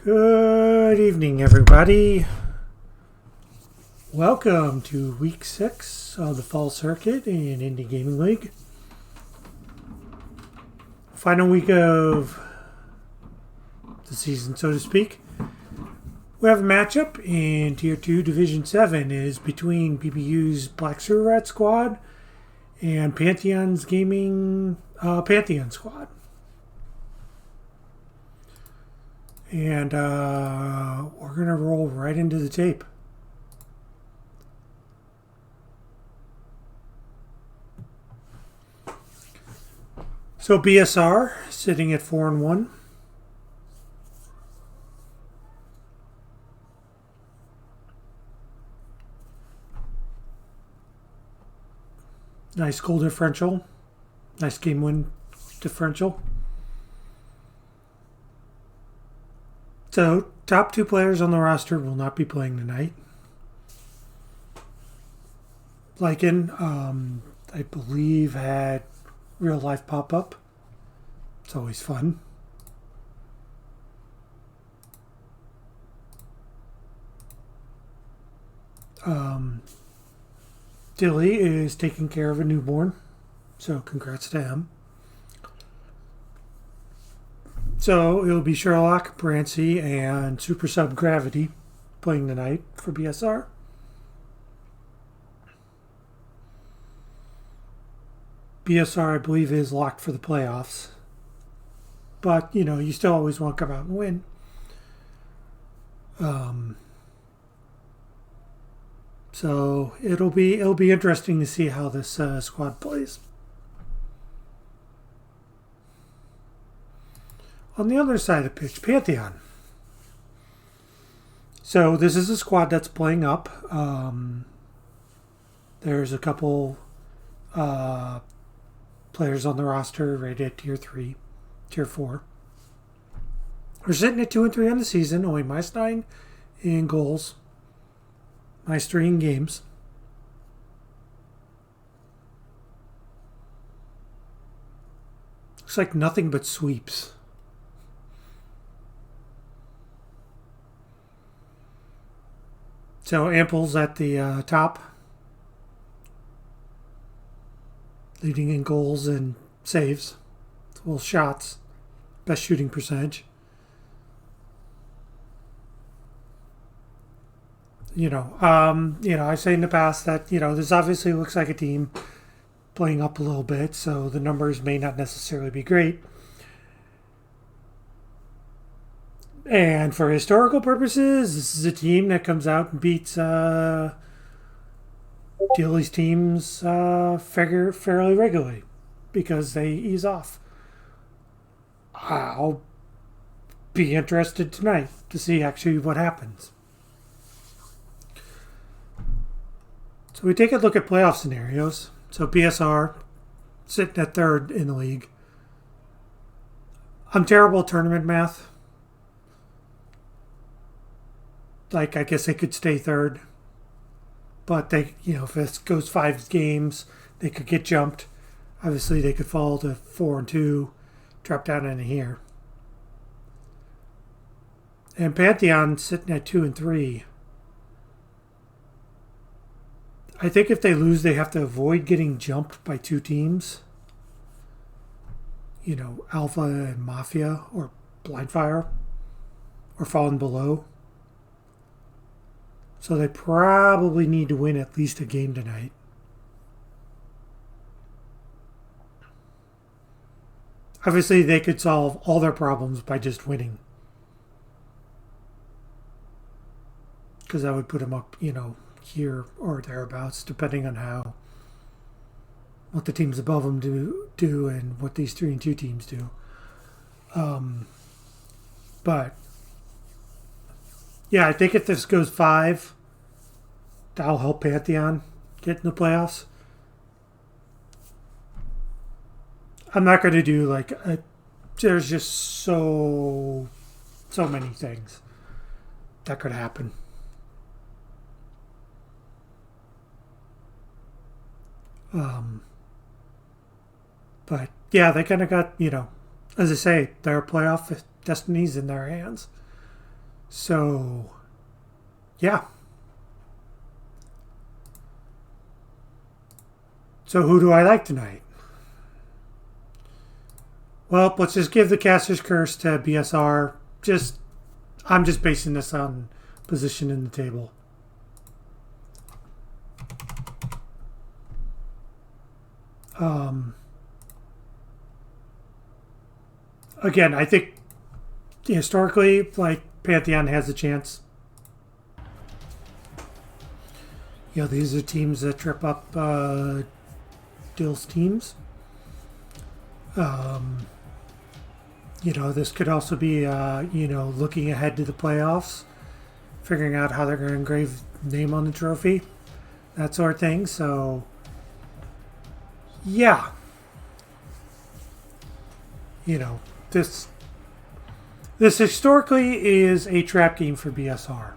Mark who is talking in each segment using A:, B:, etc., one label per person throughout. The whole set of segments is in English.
A: Good evening, everybody. Welcome to week 6 of the Fall Circuit in Indie Gaming League. Final week of the season, so to speak. We have a matchup in Tier 2 Division 7. It is between PBU's Black Sewer Rat squad and Pantheon's Gaming Pantheon squad. And we're going to roll right into the tape. So BSR sitting at 4-1. Nice goal differential. Nice game win differential. So, top 2 players on the roster will not be playing tonight. Lycan, I believe, had real life pop-up. It's always fun. Dilly is taking care of a newborn, so congrats to him. So it'll be Sherlock, Brancy, and Super Sub Gravity playing tonight for BSR. BSR, I believe, is locked for the playoffs. But, you know, you still always want to come out and win. So it'll be interesting to see how this squad plays. On the other side of the pitch, Pantheon. So this is a squad that's playing up. There's a couple players on the roster rated at Tier 3, Tier 4. We're sitting at 2-3 on the season, only -9 in goals, -3 in games. Looks like nothing but sweeps. So Ample's at the top, leading in goals and saves. Well, shots, best shooting percentage. I say in the past that this obviously looks like a team playing up a little bit, so the numbers may not necessarily be great. And for historical purposes, this is a team that comes out and beats Dilly's teams fairly regularly because they ease off. I'll be interested tonight to see actually what happens. So we take a look at playoff scenarios. So BSR sitting at 3rd in the league. I'm terrible at tournament math. Like, I guess they could stay 3rd. But they, if this goes 5 games, they could get jumped. Obviously, they could fall to 4-2, drop down into here. And Pantheon sitting at 2-3. I think if they lose, they have to avoid getting jumped by 2 teams. Alpha and Mafia or Blindfire, or falling below. So they probably need to win at least a game tonight. Obviously, they could solve all their problems by just winning. Because that would put them up, here or thereabouts, depending on what the teams above them do and what these 3-2 teams do. But yeah, I think if this goes 5, that'll help Pantheon get in the playoffs. I'm not going to do there's just so many things that could happen. But yeah, they kind of got, as I say, their playoff destinies in their hands. So, yeah. So who do I like tonight? Well, let's just give the Caster's Curse to BSR. I'm just basing this on position in the table. Again, I think historically, like, Pantheon has a chance. You know, these are teams that trip up Dill's teams. You know, this could also be, you know, looking ahead to the playoffs, figuring out how they're going to engrave name on the trophy, that sort of thing. So, yeah. You know, this historically is a trap game for BSR.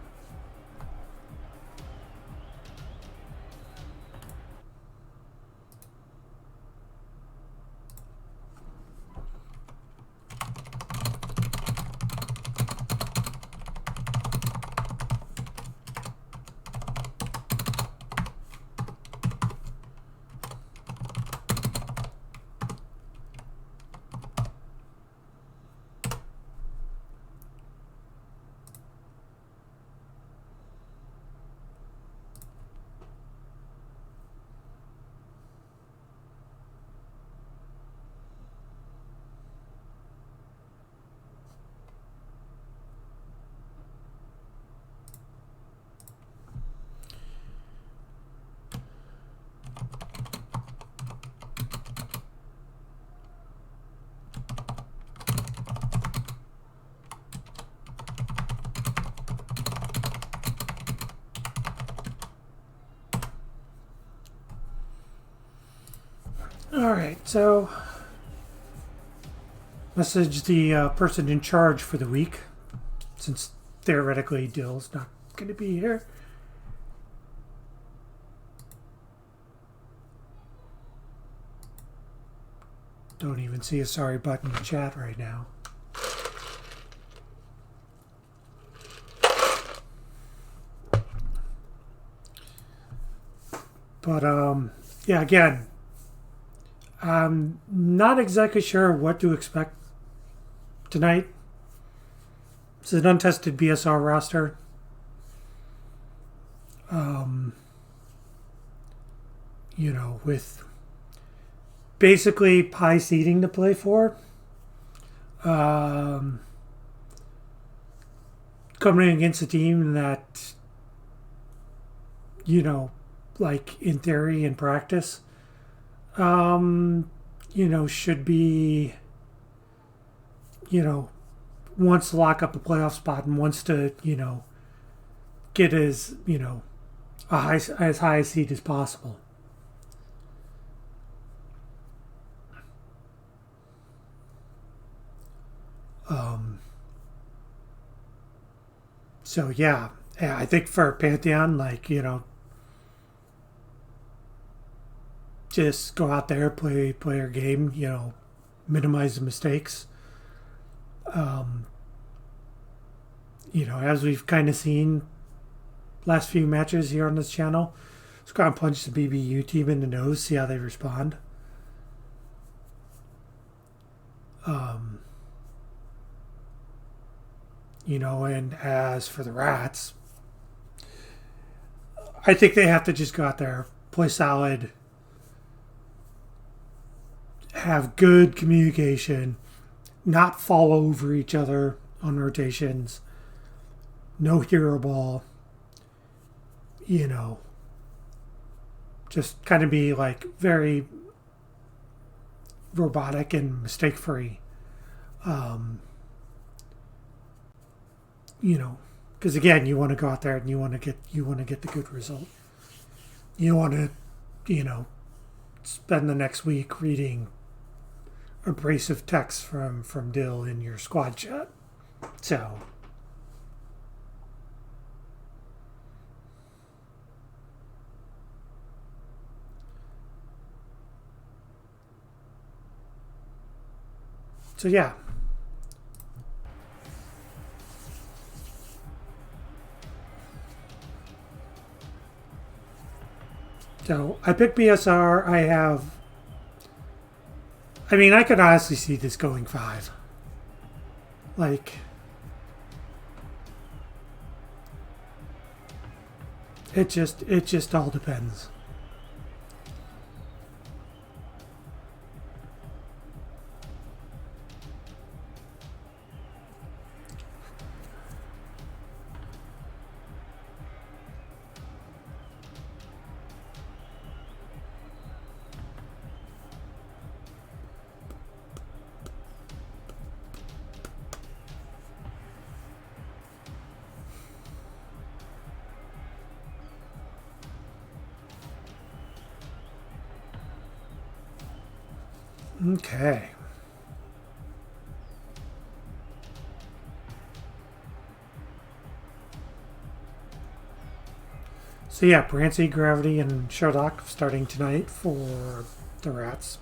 A: Alright, so message the person in charge for the week, since theoretically Dill's not going to be here. Don't even see a sorry button in chat right now. But, yeah, again, I'm not exactly sure what to expect tonight. It's an untested BSR roster. You know, with basically pie seeding to play for. Coming against a team that, you know, like in theory and practice, you know, should be, you know, wants to lock up a playoff spot and wants to, you know, get as, you know, as high a seed as possible. So yeah, I think for Pantheon, like, you know, just go out there, play your game, you know, minimize the mistakes. You know, as we've kind of seen last few matches here on this channel, just go and punch the BBU team in the nose, see how they respond. You know, and as for the Rats, I think they have to just go out there, play solid, have good communication, not fall over each other on rotations, no hero ball, you know, just kind of be like very robotic and mistake free. You know, because again, you want to go out there and you want to get the good result. You want to, you know, spend the next week reading abrasive text from Dill in your squad chat. So yeah. So I picked BSR. I mean, I could honestly see this going 5. Like, it just all depends. Okay. So yeah, Buoyancy, Gravity, and Sherlock starting tonight for the Rats.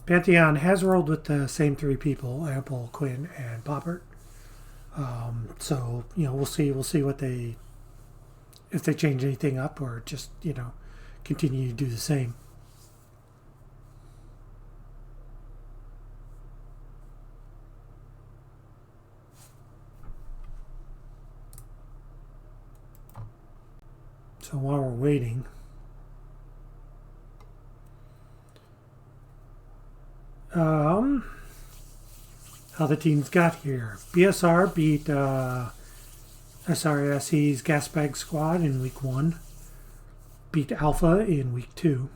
A: Pantheon has rolled with the same 3 people: Ample, Quinn, and Boppert. So we'll see what if they change anything up or just continue to do the same. So while we're waiting, how the teams got here. BSR beat SRSE's Gasbag Squad in week 1. Beat Alpha in week 2.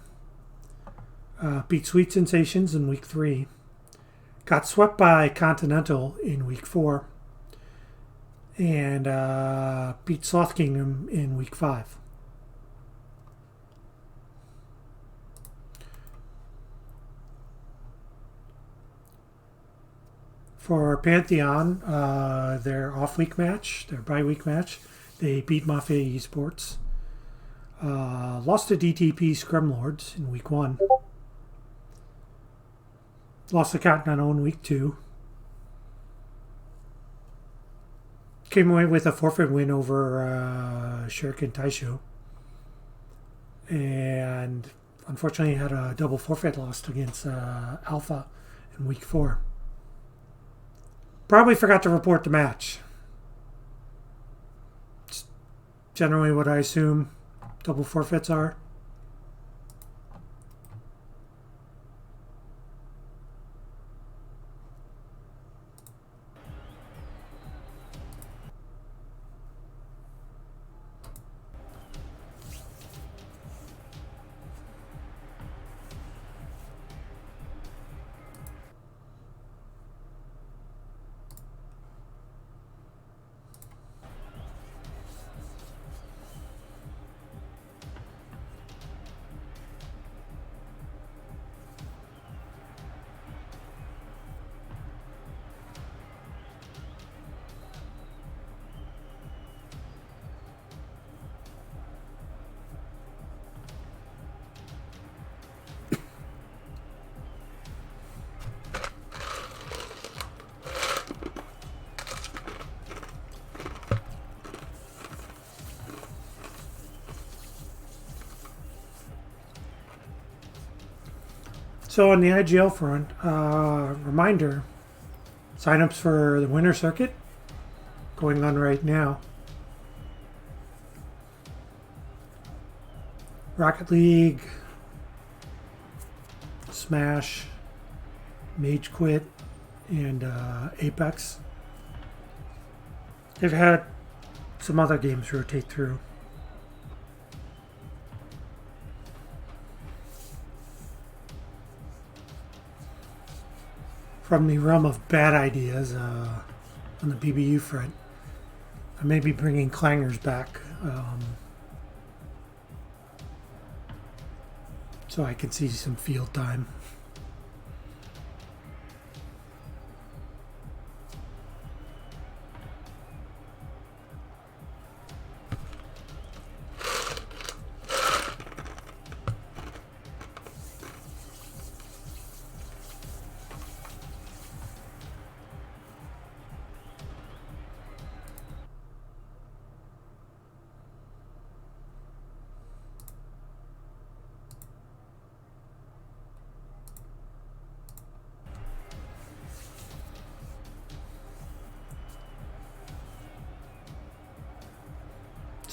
A: Beat Sweet Sensations in week 3. Got swept by Continental in week 4. And beat Sloth Kingdom in week 5. For Pantheon, their off-week match, their bye-week match, they beat Mafia Esports. Lost to DTP Scrumlords in week 1. Lost to Continental in week 2. Came away with a forfeit win over Shuriken Taisho. And unfortunately had a double forfeit loss against Alpha in week 4. Probably forgot to report the match. It's generally what I assume double forfeits are. So on the IGL front, reminder, signups for the winter circuit going on right now. Rocket League, Smash, Mage Quit, and Apex. They've had some other games rotate through. From the realm of bad ideas on the BBU front, I may be bringing clangers back so I can see some field time.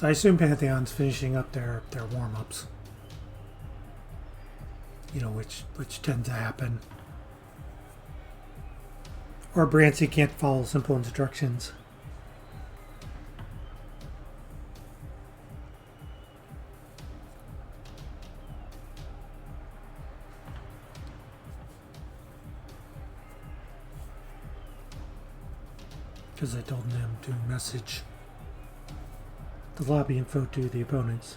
A: So I assume Pantheon's finishing up their warm-ups. You know, which tends to happen. Or Brancy can't follow simple instructions. Because I told them to message the lobby info to the opponents.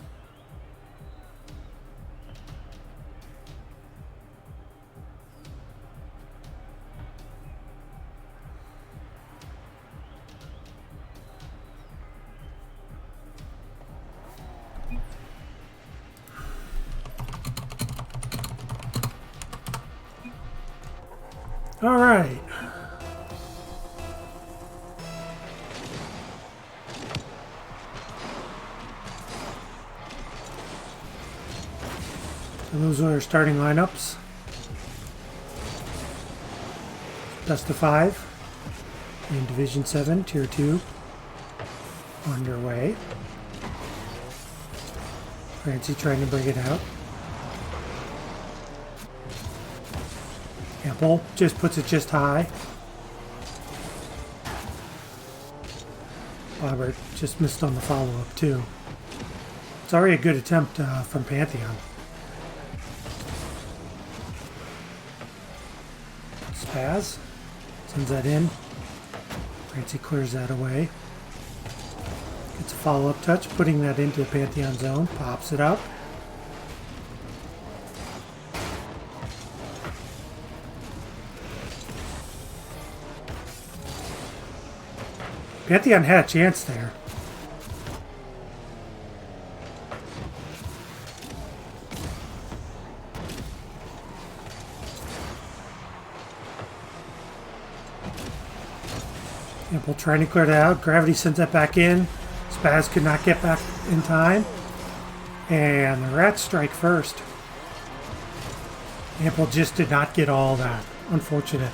A: All right. And those are our starting lineups. Best of 5 in Division 7, Tier 2 underway. Francie trying to bring it out. Ample just puts it just high. Robert just missed on the follow-up too. It's already a good attempt from Pantheon. Spaz sends that in. Francie clears that away. Gets a follow-up touch, putting that into the Pantheon zone. Pops it up. Pantheon had a chance there. Ample trying to clear that out. Gravity sends that back in. Spaz could not get back in time. And the Rats strike first. Ample just did not get all that. Unfortunate.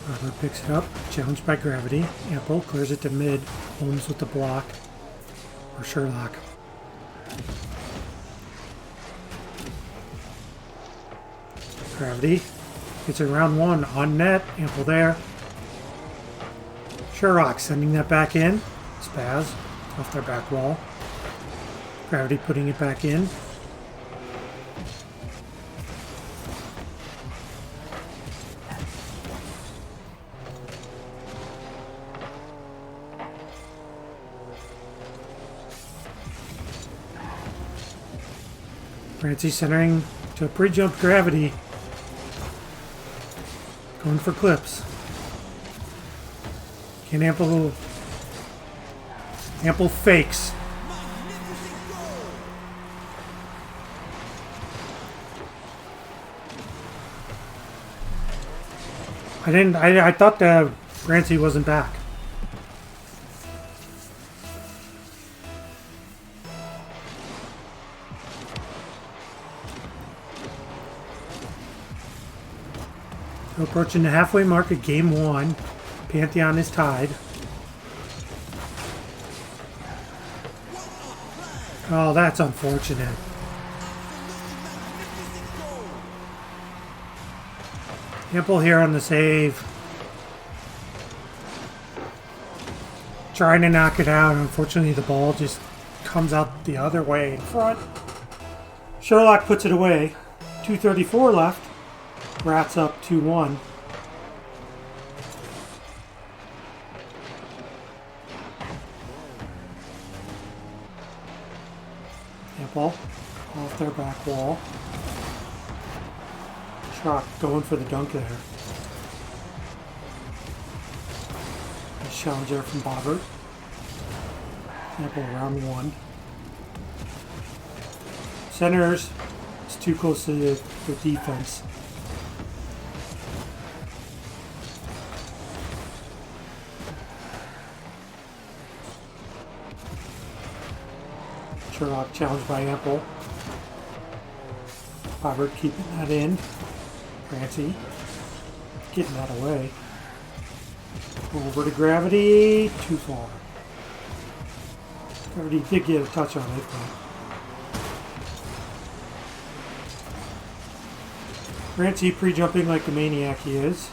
A: Robert picks it up, challenged by Gravity. Ample clears it to mid, Holmes with the block, or Sherlock. Gravity gets it round 1 on net, Ample there. Sherlock sending that back in. Spaz off their back wall. Gravity putting it back in. Francie centering to a pre-jumped Gravity. Going for clips. Can Ample fakes. I thought that Francie wasn't back. Approaching the halfway mark of Game 1. Pantheon is tied. Oh, that's unfortunate. Ample here on the save. Trying to knock it out. Unfortunately, the ball just comes out the other way in front. Sherlock puts it away. 2:34 left. Rats up 2-1. Ample off their back wall. Shock going for the dunk there. Nice challenge there from Bobbert. Ample round 1. Centers. It's too close to the defense. Sherlock challenged by Ample. Robert keeping that in. Francie getting that away. Over to Gravity. Too far. Gravity did get a touch on it, but Francie pre-jumping like the maniac he is.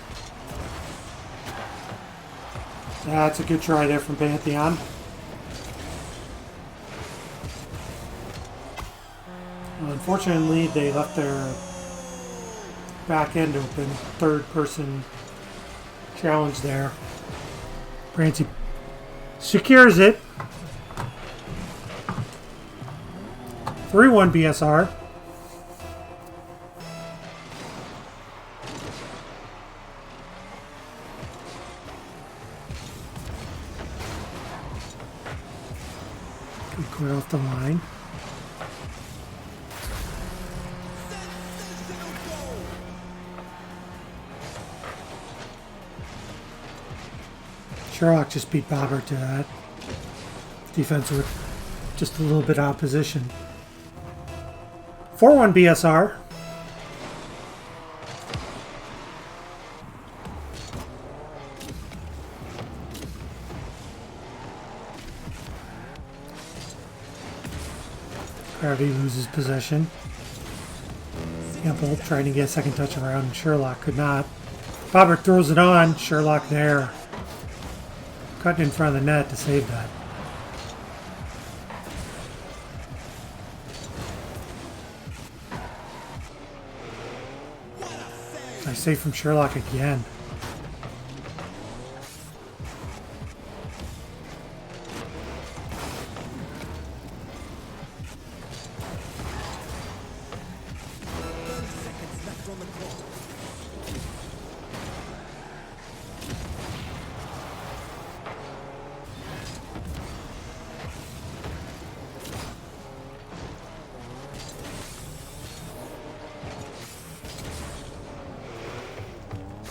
A: That's a good try there from Pantheon. Unfortunately, they left their back end open. Third person challenge there. Francie secures it. 3-1 BSR. Clear off the line. Sherlock just beat Bobber to that. Defense with just a little bit of opposition. 4-1 BSR. Gravity loses possession. Ample trying to get a second touch around. Sherlock could not. Bobber throws it on. Sherlock there. Cutting in front of the net to save that. Nice save from Sherlock again.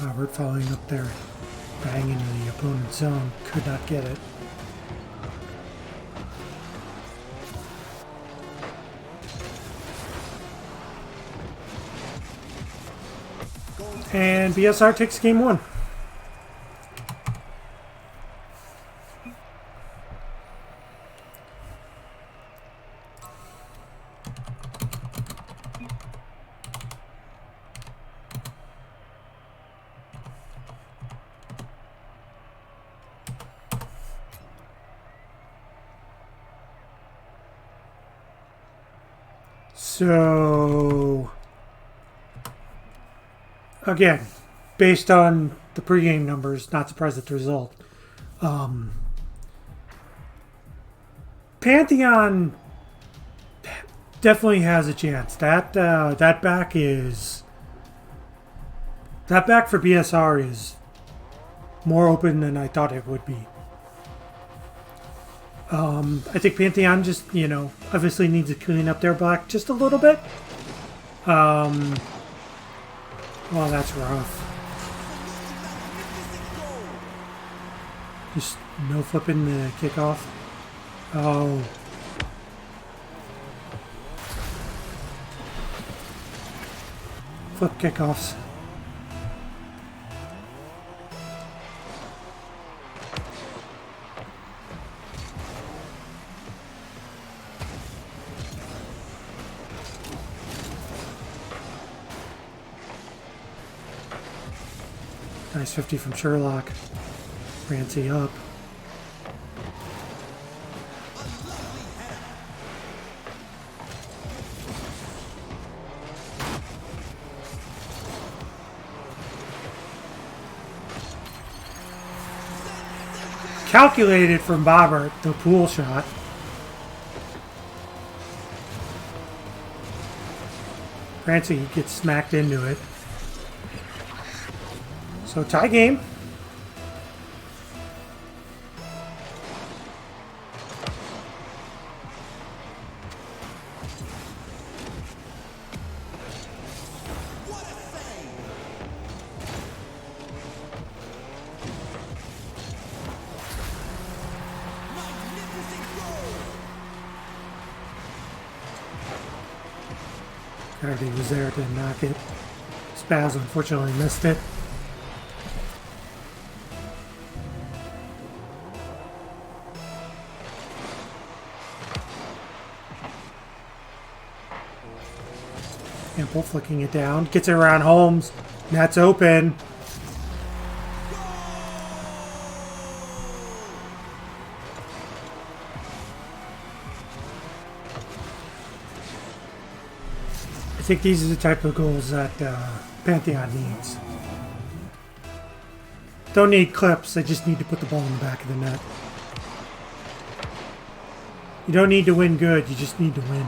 A: Robert following up there, bang into the opponent's zone, could not get it. And BSR takes game one. So, again, based on the pregame numbers, not surprised at the result. Pantheon definitely has a chance. That back for BSR is more open than I thought it would be. I think Pantheon just, obviously needs to clean up their black just a little bit. Well, that's rough. Just no flipping the kickoff. Oh. Flip kickoffs. Nice 50 from Sherlock. Francie up. Calculated from Bobber, the pool shot. Francie gets smacked into it. So tie game. Gravity was there to knock it. Spaz unfortunately missed it. Ample flicking it down. Gets it around Holmes. Net's open. I think these are the type of goals that Pantheon needs. Don't need clips, they just need to put the ball in the back of the net. You don't need to win good, you just need to win.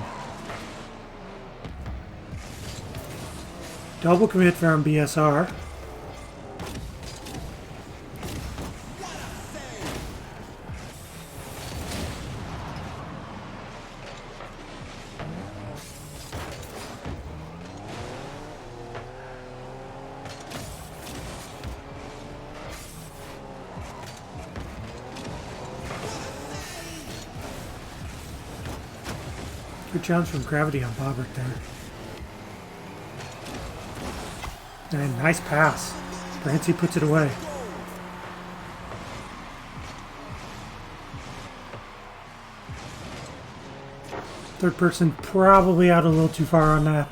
A: Double commit from BSR. Good challenge from Gravity on Bobbert there. And nice pass. Brancy puts it away. Third person probably out a little too far on that.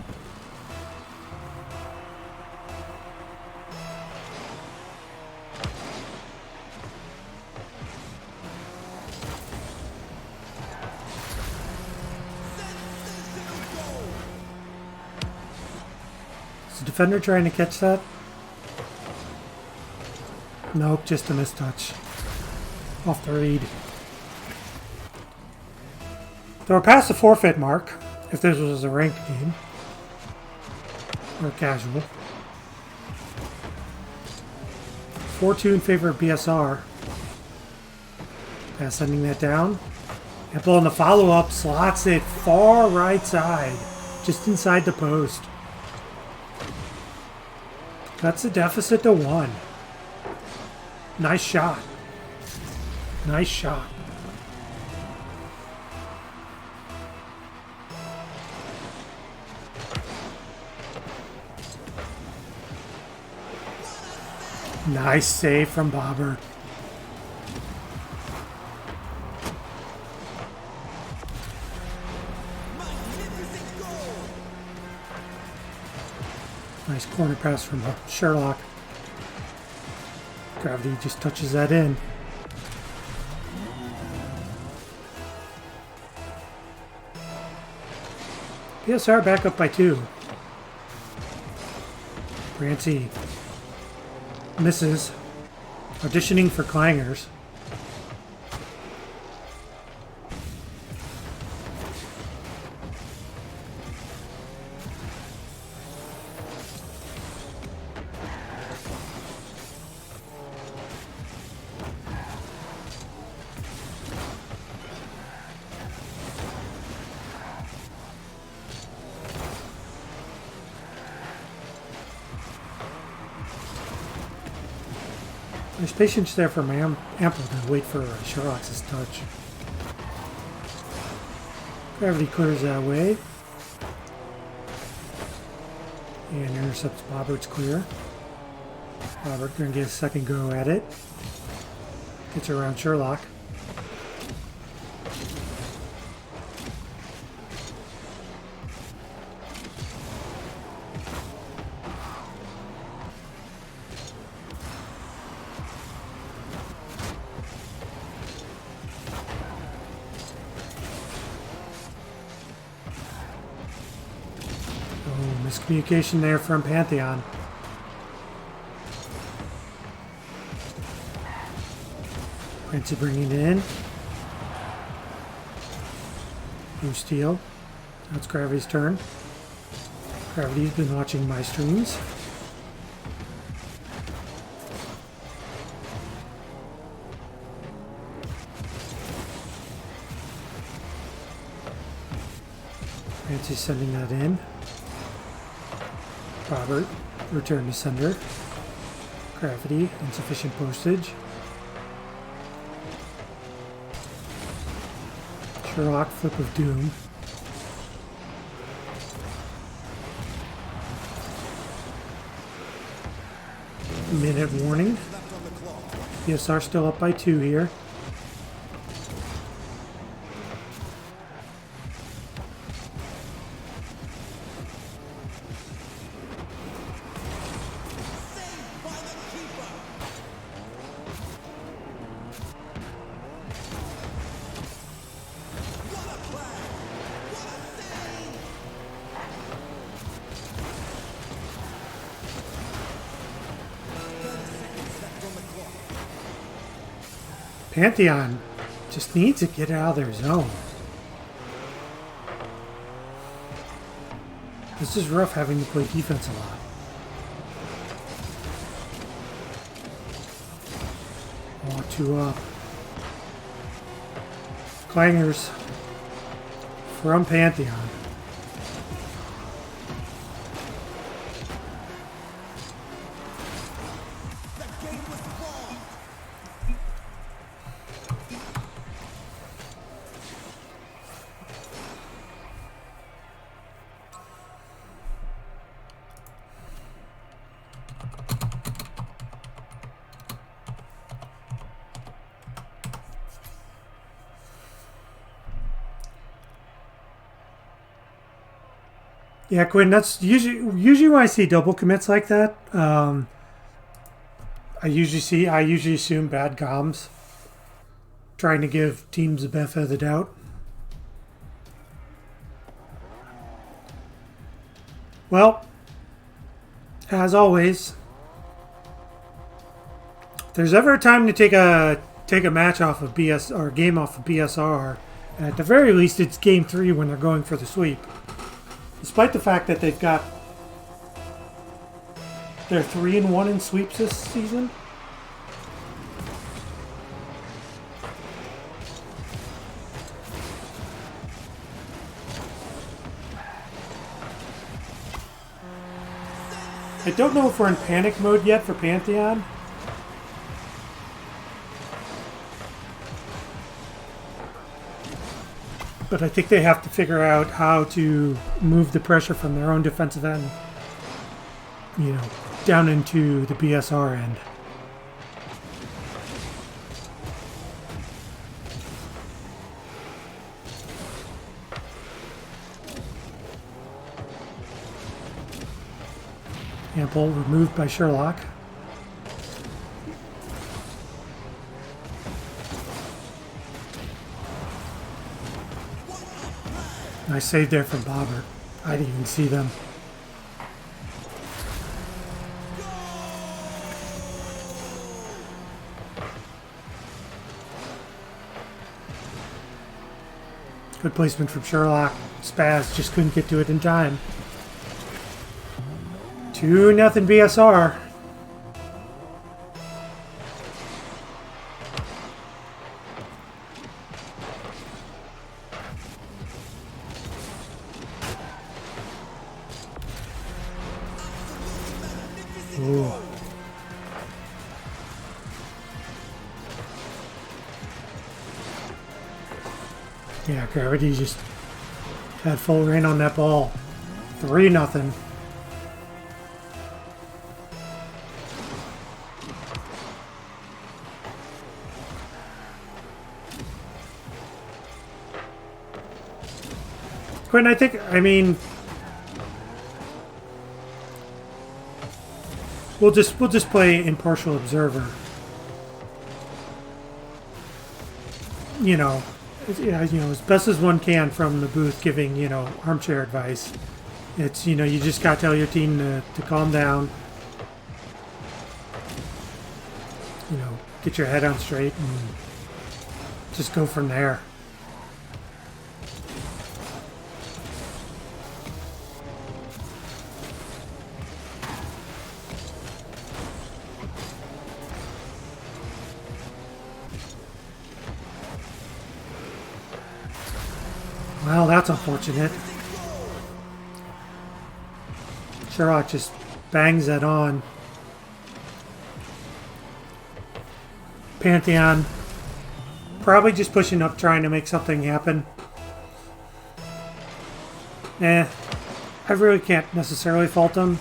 A: Defender trying to catch that? Nope, just a mistouch. Off the read. So we're past the forfeit mark, if this was a ranked game. Or casual. 4-2 in favor of BSR. Pass sending that down. Ample on the follow-up, slots it far right side. Just inside the post. Cuts the deficit to 1. Nice shot. Nice shot. Nice save from Bobbert. Nice corner pass from Sherlock. Gravity just touches that in. BSR back up by 2. Brancy misses. Auditioning for clangers. There's patience there for Ample to wait for Sherlock's touch. Gravity clears that way. And intercepts Bobbert's clear. Bobbert going to get a second go at it. Gets around Sherlock. Miscommunication there from Pantheon. Brancy bringing it in. New steal. Now it's Gravity's turn. Gravity's been watching my streams. Brancy's sending that in. Bobbert, return to sender. Gravity, insufficient postage. Sherlock, flip of doom. minute warning. BSR still up by 2 here. Pantheon just needs to get out of their zone. This is rough having to play defense a lot. Oh, 2 up. Clangers from Pantheon. Yeah, Quinn, that's usually when I see double commits like that, I usually assume bad comms, trying to give teams the benefit of the doubt. Well, as always, if there's ever a time to take a match off of BS or a game off of BSR, at the very least it's game 3 when they're going for the sweep. Despite the fact that they're 3-1 in sweeps this season. I don't know if we're in panic mode yet for Pantheon. But I think they have to figure out how to move the pressure from their own defensive end, down into the BSR end. Ample removed by Sherlock. Nice save there from Bobbert. I didn't even see them. Good placement from Sherlock. Spaz just couldn't get to it in time. 2-0 BSR. Ooh. Yeah, Gravity just had full reign on that ball. 3-0. Quinn, I mean, we'll just play impartial observer. As best as one can from the booth, giving armchair advice. It's you just gotta tell your team to calm down. Get your head on straight and just go from there. Well, that's unfortunate. Sherlock just bangs that on. Pantheon probably just pushing up, trying to make something happen. I really can't necessarily fault them.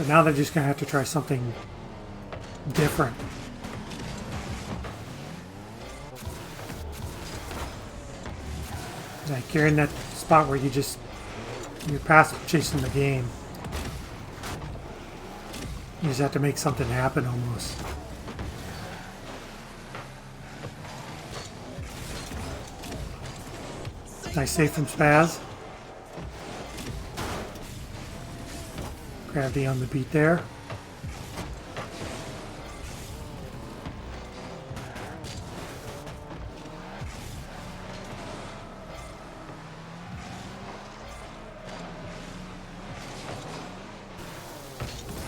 A: But now they're just going to have to try something different. Like you're in that spot where you're past chasing the game. You just have to make something happen almost. Nice save from Spaz. Gravity on the beat there.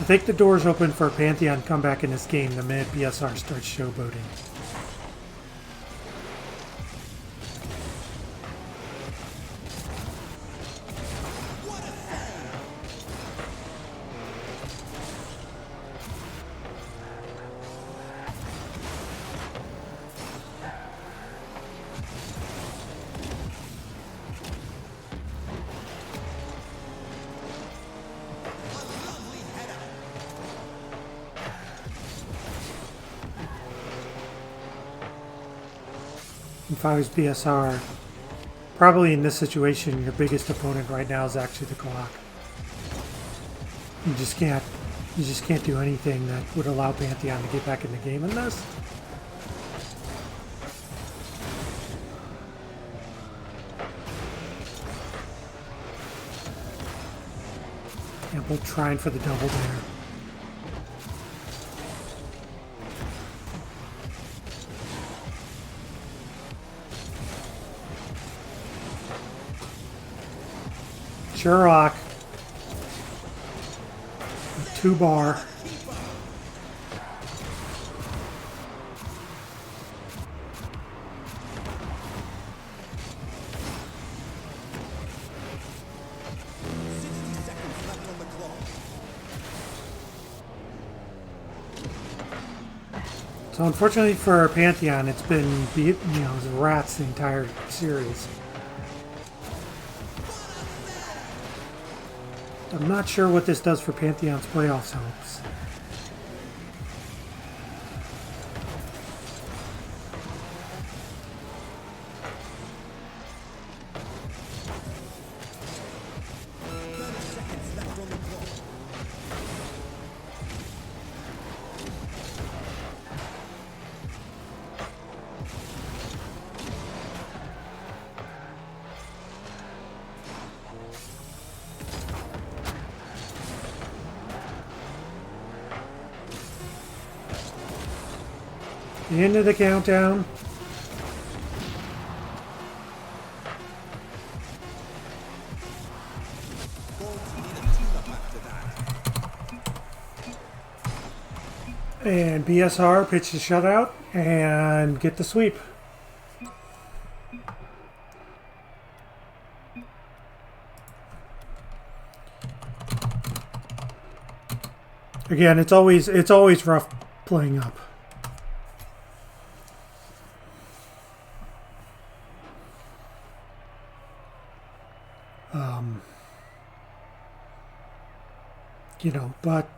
A: I think the door's open for a Pantheon comeback in this game the minute BSR starts showboating. If I was BSR, probably in this situation, your biggest opponent right now is actually the clock. You just can't do anything that would allow Pantheon to get back in the game in this. Ample trying for the double there. Sherlock. 2-bar. So unfortunately for Pantheon, it's been the rats the entire series. I'm not sure what this does for Pantheon's playoffs hopes. The end of the countdown. And BSR pitch the shutout and get the sweep. Again, it's always rough playing up. But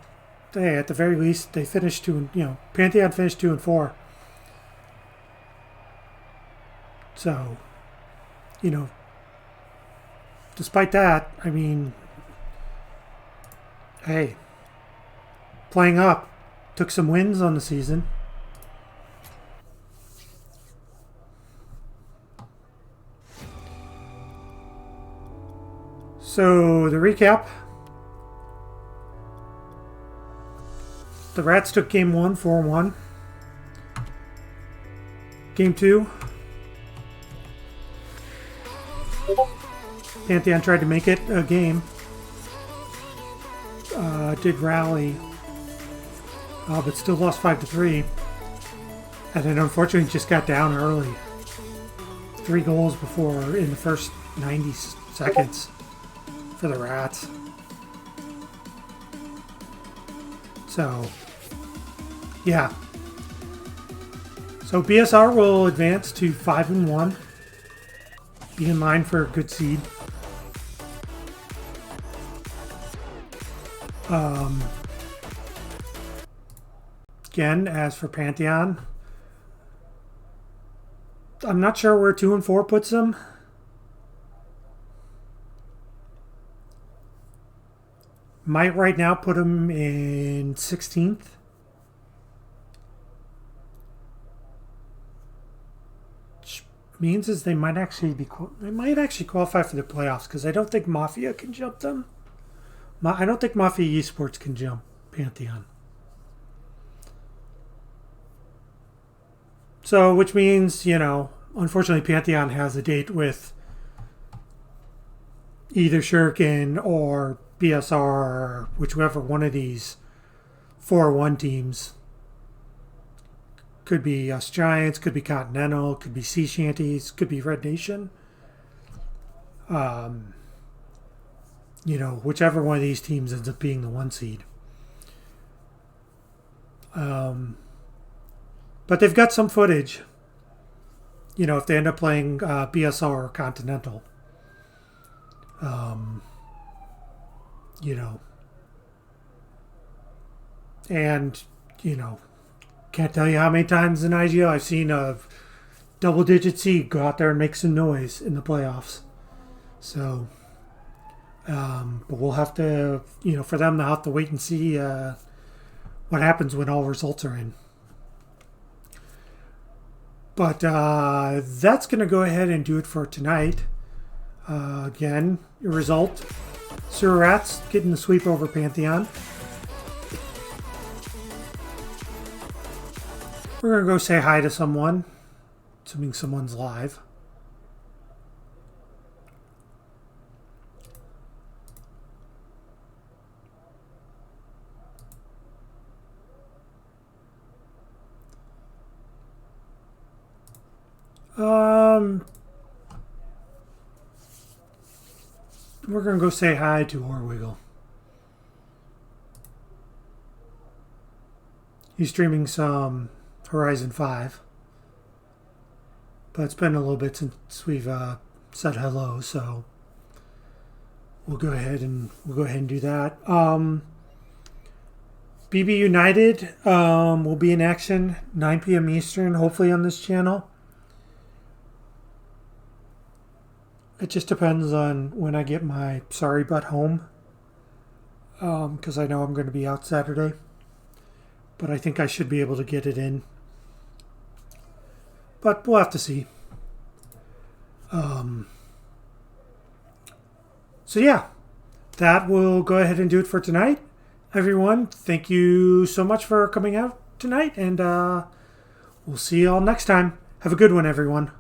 A: hey, at the very least, they finished Pantheon finished 2-4. So, despite that, I mean, hey, playing up, took some wins on the season. So, the recap. The Rats took Game 1, 4-1. Game 2. Pantheon tried to make it a game. Did rally. But still lost 5-3. And then unfortunately just got down early. 3 goals before in the first 90 seconds for the Rats. So, yeah. So BSR will advance to 5-1. Be in line for a good seed. again, as for Pantheon, I'm not sure where 2 and 4 puts them. Might right now put them in 16th. Which means is they might actually qualify for the playoffs, because I don't think Mafia can jump them. I don't think Mafia Esports can jump Pantheon. So, which means, you know, unfortunately Pantheon has a date with either Shuriken or BSR, or whichever one of these 4-1 teams. Could be us Giants, could be Continental, could be Sea Shanties, could be Red Nation. You know, whichever one of these teams ends up being the 1 seed. But they've got some footage, you know, if they end up playing BSR or Continental. You know, and, you know, can't tell you how many times in IGL I've seen a double-digit seed go out there and make some noise in the playoffs. So, but we'll have to, you know, for them they'll have to wait and see what happens when all results are in. But that's going to go ahead and do it for tonight. Again, your result, Sewer Rats getting the sweep over Pantheon. We're going to go say hi to someone, assuming someone's live. We're going to go say hi to Horwiggle. He's streaming some Horizon 5. But it's been a little bit since we've said hello, so we'll go ahead and do that. BB United will be in action 9 p.m. Eastern, hopefully on this channel. It just depends on when I get my sorry butt home, because I know I'm going to be out Saturday, but I think I should be able to get it in. But we'll have to see. So yeah, that will go ahead and do it for tonight. Everyone, thank you so much for coming out tonight, and we'll see you all next time. Have a good one, everyone.